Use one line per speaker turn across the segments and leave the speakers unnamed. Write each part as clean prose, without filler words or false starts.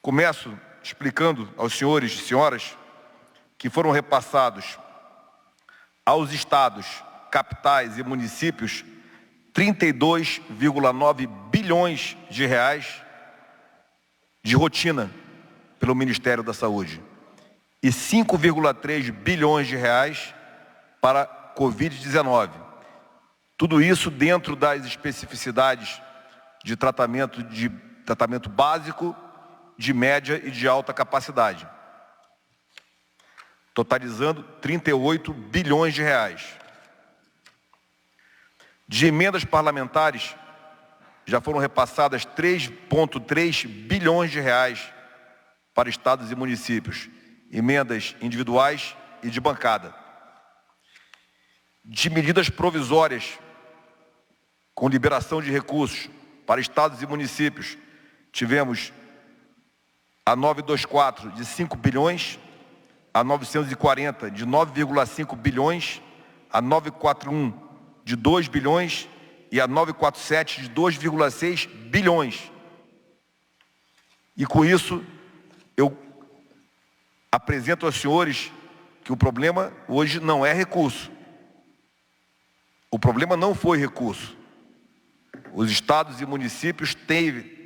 Começo explicando aos senhores e senhoras que foram repassados aos estados, capitais e municípios 32,9 bilhões de reais de rotina pelo Ministério da Saúde e 5,3 bilhões de reais para Covid-19. Tudo isso dentro das especificidades de tratamento básico, de média e de alta capacidade, totalizando 38 bilhões de reais. De emendas parlamentares, já foram repassadas 3,3 bilhões de reais para estados e municípios, emendas individuais e de bancada. De medidas provisórias, com liberação de recursos para estados e municípios, tivemos a 924 de 5 bilhões, a 940 de 9,5 bilhões, a 941 de 2 bilhões e a 947 de 2,6 bilhões. E com isso, eu apresento aos senhores que o problema hoje não é recurso. O problema não foi recurso. Os estados e municípios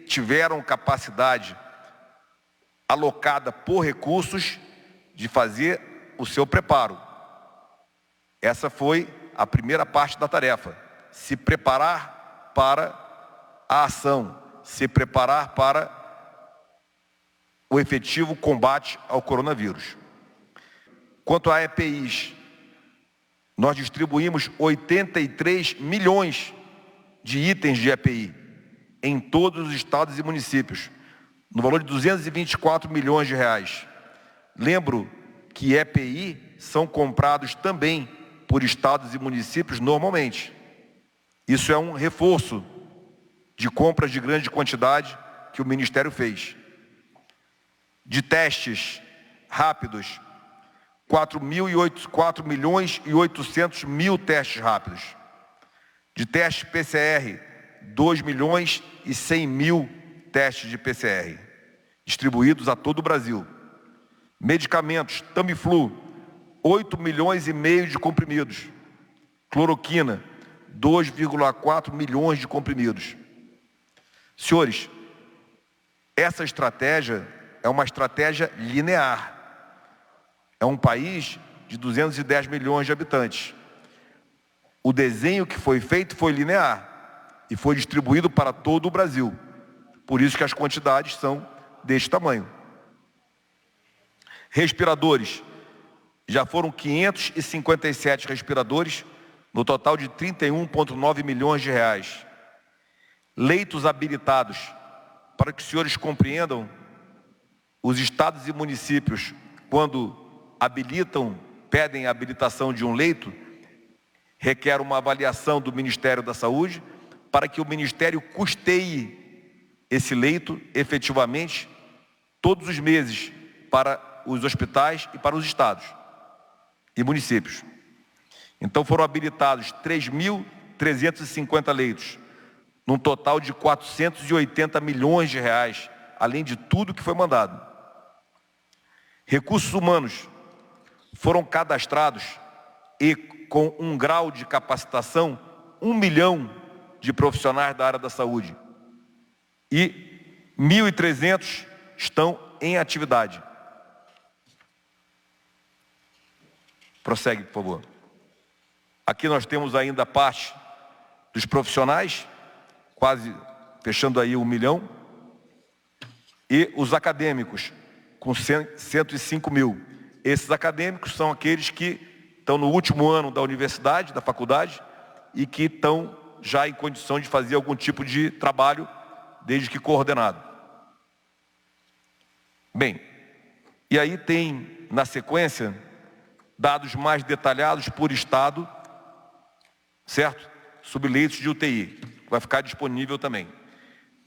tiveram capacidade alocada por recursos de fazer o seu preparo. Essa foi a primeira parte da tarefa. Se preparar para a ação, se preparar para o efetivo combate ao coronavírus. Quanto a EPIs, nós distribuímos 83 milhões de itens de EPI em todos os estados e municípios, no valor de 224 milhões de reais. Lembro que EPI são comprados também por estados e municípios normalmente. Isso é um reforço de compras de grande quantidade que o Ministério fez. De testes rápidos, 4 milhões e 800 mil testes rápidos. De testes PCR, 2 milhões e 100 mil testes de PCR, distribuídos a todo o Brasil. Medicamentos, Tamiflu, 8 milhões e meio de comprimidos. Cloroquina, 2,4 milhões de comprimidos. Senhores, essa estratégia é uma estratégia linear. É um país de 210 milhões de habitantes. O desenho que foi feito foi linear e foi distribuído para todo o Brasil. Por isso que as quantidades são deste tamanho. Respiradores. Já foram 557 respiradores, no total de 31,9 milhões de reais. Leitos habilitados. Para que os senhores compreendam, os estados e municípios, quando pedem a habilitação de um leito, requer uma avaliação do Ministério da Saúde para que o Ministério custeie esse leito efetivamente todos os meses para os hospitais e para os estados e municípios. Então foram habilitados 3.350 leitos, num total de 480 milhões de reais, além de tudo que foi mandado. Recursos humanos foram cadastrados e com um grau de capacitação, 1 milhão de profissionais da área da saúde. E 1.300 estão em atividade. Prossegue, por favor. Aqui nós temos ainda a parte dos profissionais, quase fechando aí 1 milhão. E os acadêmicos, com 105 mil. Esses acadêmicos são aqueles que estão no último ano da universidade, da faculdade, e que estão já em condição de fazer algum tipo de trabalho, desde que coordenado. Bem, e aí tem, na sequência, dados mais detalhados por estado, certo? Sobre leitos de UTI, vai ficar disponível também.